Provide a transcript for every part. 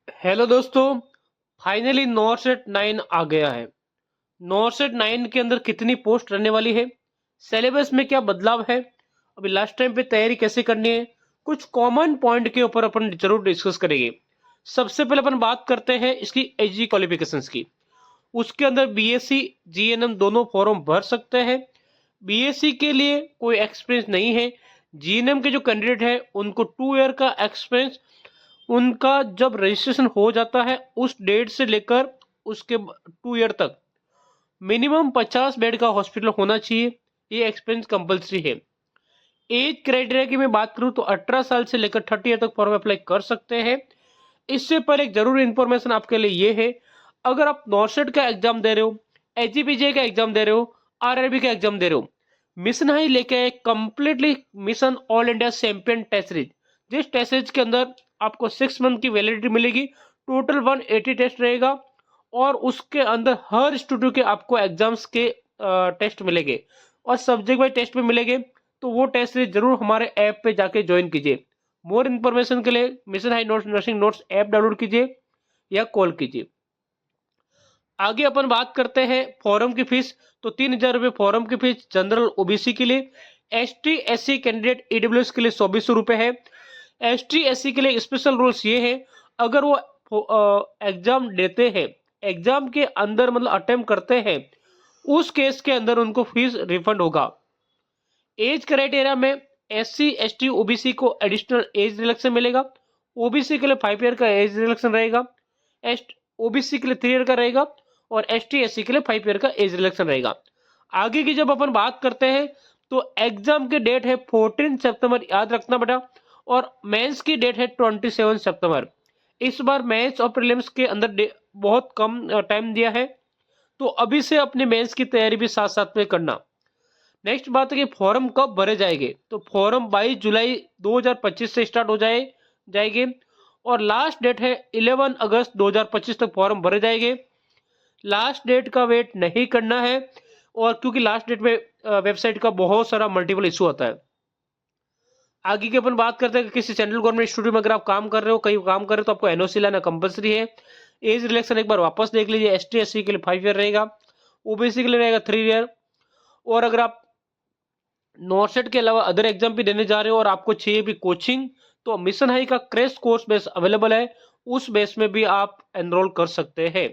Hello दोस्तों। Finally NORCET 9 आ गया है। नॉरसेट 9 के अंदर कितनी पोस्ट रहने वाली है, सिलेबस में क्या बदलाव है, अभी लास्ट टाइम पे तैयारी कैसे करनी है, कुछ कॉमन पॉइंट के ऊपर अपन जरूर डिस्कस करेंगे। सबसे पहले अपन बात करते हैं इसकी एजी क्वालिफिकेशंस की। उसके अंदर बीएससी जीएनएम दोनों फॉर्म भर सकते हैं। बीएससी के लिए कोई एक्सपीरियंस नहीं है। जीएनएम के जो कैंडिडेट है उनको 2 ईयर का एक्सपीरियंस, उनका जब रजिस्ट्रेशन हो जाता है उस डेट से लेकर उसके 2 ईयर तक मिनिमम 50 बेड का हॉस्पिटल होना चाहिए। ये एक्सपीरियंस कंपलसरी है। एज क्राइटेरिया की मैं बात करूं तो 18 साल से लेकर 30 ईयर तक फॉर्म अप्लाई कर सकते हैं। इससे पहले एक जरूरी इंफॉर्मेशन आपके लिए ये है, अगर आप नॉर्सेट का एग्जाम दे रहे हो, एचजीपीजे का एग्जाम दे रहे हो, आरआरबी का एग्जाम दे रहे हो, मिशन हाई लेके आए completely mission all India champion test series. जिस टेस्ट सीरीज के अंदर आपको 6 मंथ की वैलिडिटी मिलेगी, टोटल 180 टेस्ट रहेगा और उसके अंदर हर स्टूडेंट के आपको एग्जाम्स के टेस्ट मिलेंगे और सब्जेक्ट वाइज टेस्ट भी मिलेंगे। तो वो टेस्ट सीरीज जरूर हमारे ऐप पे जाके ज्वाइन कीजिए। मोर इन्फॉर्मेशन के लिए mission high notes nursing notes app download कीजिए या कॉल कीजिए। आगे अपन बात करते हैं फॉरम की फीस। तो 3,000 रुपये फॉरम की फीस जनरल ओबीसी के लिए। एसटी एससी कैंडिडेट ईडब्ल्यूएस के लिए 2400 रुपये है। एसटी एससी के लिए स्पेशल रूल्स ये है, अगर वो एग्जाम देते हैं, एग्जाम के अंदर मतलब अटेम्प्ट करते हैं, उस केस के अंदर उनको फीस रिफंड होगा। एज क्राइटेरिया में एससी एसटी ओबीसी को एडिशनल एज रिलैक्सेशन मिलेगा। ओबीसी के लिए 5 ईयर का एज रिलैक्सेशन रहेगा, ओबीसी के लिए 3 ईयर का रहेगा और एसटी एससी के लिए 5 ईयर का एज रिलैक्सेशन रहेगा। आगे की जब अपन बात करते हैं तो एग्जाम की डेट है 14 सितंबर, याद रखना बेटा, और मेंस की डेट है 27 सितंबर। इस बार मेंस और प्रीलिम्स के अंदर बहुत कम टाइम दिया है, तो अभी से अपने मेंस की तैयारी भी साथ साथ में करना। नेक्स्ट बात है कि फॉर्म कब भरे जाएंगे। तो फॉर्म 22 जुलाई 2025 से स्टार्ट हो जाएंगे और लास्ट डेट है 11 अगस्त 2025 तक फॉर्म भरे जाएंगे। लास्ट डेट का वेट नहीं करना है, और क्योंकि लास्ट डेट में वेबसाइट का बहुत सारा मल्टीपल इशू आता है। आगे की अपन बात करते हैं कि किसी सेंट्रल गवर्नमेंट स्टूडियो में अगर आप काम कर रहे हो, कहीं काम कर रहे हो, तो आपको एनओसी लाना कंपलसरी है। एज रिलैक्सेशन एक बार वापस देख लीजिए, एसटी एससी के लिए 5 ईयर रहेगा, ओबीसी के लिए रहेगा 3 ईयर। और अगर आप नॉर्सेट के अलावा अदर एग्जाम भी देने जा रहे हो और आपको चाहिए भी कोचिंग, तो मिशन हाई का क्रैश कोर्स बेस अवेलेबल है, उस बेस में भी आप एनरोल कर सकते हैं।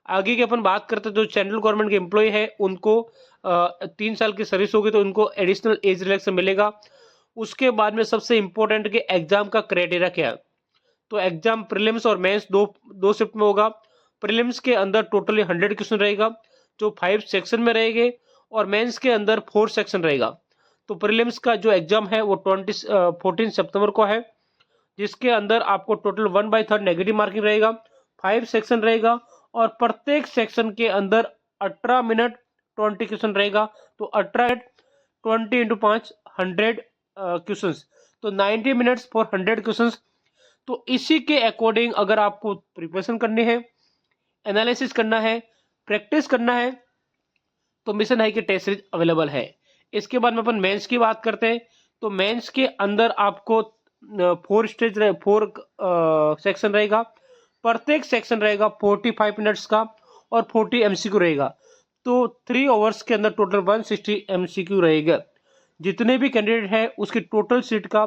आगे की अपन बात करते हैं, जो सेंट्रल गवर्नमेंट के एम्प्लॉय है उनको 3 साल की सर्विस होगी तो उनको एडिशनल एज रिलैक्सेशन मिलेगा। उसके बाद में सबसे इंपॉर्टेंट कि एग्जाम का क्राइटेरिया क्या है। तो एग्जाम प्रीलिम्स और मेंस दो दो शिफ्ट में होगा। प्रीलिम्स के अंदर टोटली 100 क्वेश्चन रहेगा जो 5 सेक्शन में रहेंगे, और मेंस के अंदर 4 सेक्शन रहेगा। तो प्रीलिम्स का जो एग्जाम है वो 14 सितंबर को है, जिसके अंदर आपको टोटल 1/3 नेगेटिव मार्किंग रहेगा, 5 सेक्शन रहेगा और प्रत्येक सेक्शन के अंदर 18 मिनट 20 क्वेश्चन रहेगा। तो 18 20 इंटू 5 100 क्वेश्चन, तो 90 मिनट्स फॉर 100 क्वेश्चन। तो इसी के अकॉर्डिंग अगर आपको प्रिपरेशन करनी है, एनालिसिस करना है, प्रैक्टिस करना है, तो मिशन हाई के टेस्ट सीरीज अवेलेबल है। इसके बाद में अपन मेंस की बात करते हैं। तो मेंस के अंदर आपको 4 सेक्शन रहेगा, प्रत्येक सेक्शन रहेगा 45 मिनट्स का और 40 एमसीक्यू रहेगा। तो 3 आवर्स के अंदर टोटल 160 एमसीक्यू रहेगा। जितने भी कैंडिडेट है उसकी टोटल सीट का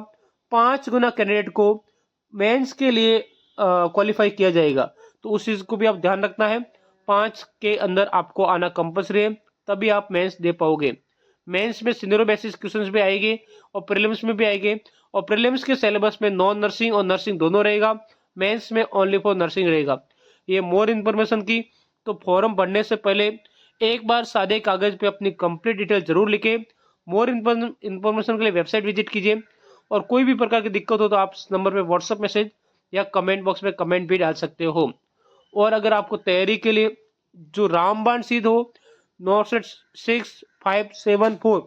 5 गुना कैंडिडेट को मेंस के लिए क्वालिफाई किया जाएगा। तो उस चीज को भी आप ध्यान रखना है, 5 के अंदर आपको आना कंपल्सरी है, तभी आप मेंस दे पाओगे। मेंस में सिनेरियो बेसिस क्वेश्चंस भी आएंगे और प्रीलिम्स में भी आएंगे, और प्रीलिम्स के सिलेबस में नॉन नर्सिंग और नर्सिंग दोनों रहेगा, मेंस में ओनली फॉर नर्सिंग रहेगा। ये मोर इन्फॉर्मेशन की। तो फॉर्म भरने से पहले एक बार सादे कागज पे अपनी कंप्लीट डिटेल जरूर लिखे। मोर इन्फॉर्मेशन के लिए वेबसाइट विजिट कीजिए, और कोई भी प्रकार की दिक्कत हो तो आप इस नंबर पे व्हाट्सएप मैसेज या कमेंट बॉक्स में कमेंट भी डाल सकते हो। और अगर आपको तैयारी के लिए जो रामबाण सिद्ध हो, नॉर्सेट 6574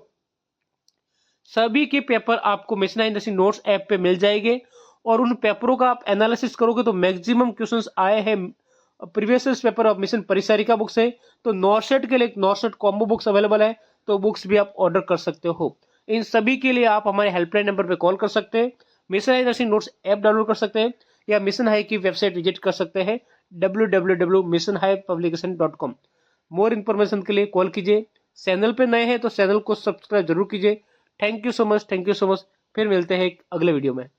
सभी के पेपर आपको मिशन इंडस्ट्री नोट्स ऐप पे मिल जाएंगे, और उन पेपरों का आप एनालिसिस करोगे तो मैक्सिमम क्वेश्चंस आए हैं previous paper of mission Parisarika book से। तो नॉर्सेट के लिए नॉर्सेट कॉम्बो बुक्स अवेलेबल है, तो बुक्स भी आप ऑर्डर कर सकते हो। इन सभी के लिए आप हमारे हेल्पलाइन नंबर पे कॉल कर सकते हैं, mission nursing notes app download कर सकते हैं, या मिशन हाई की वेबसाइट विजिट कर सकते हैं www.missionhighpublication.com। मोर इन्फॉर्मेशन के लिए कॉल कीजिए। चैनल पे नए हैं तो चैनल को सब्सक्राइब जरूर कीजिए। Thank you so much, thank you so much. फिर मिलते हैं एक अगले वीडियो में।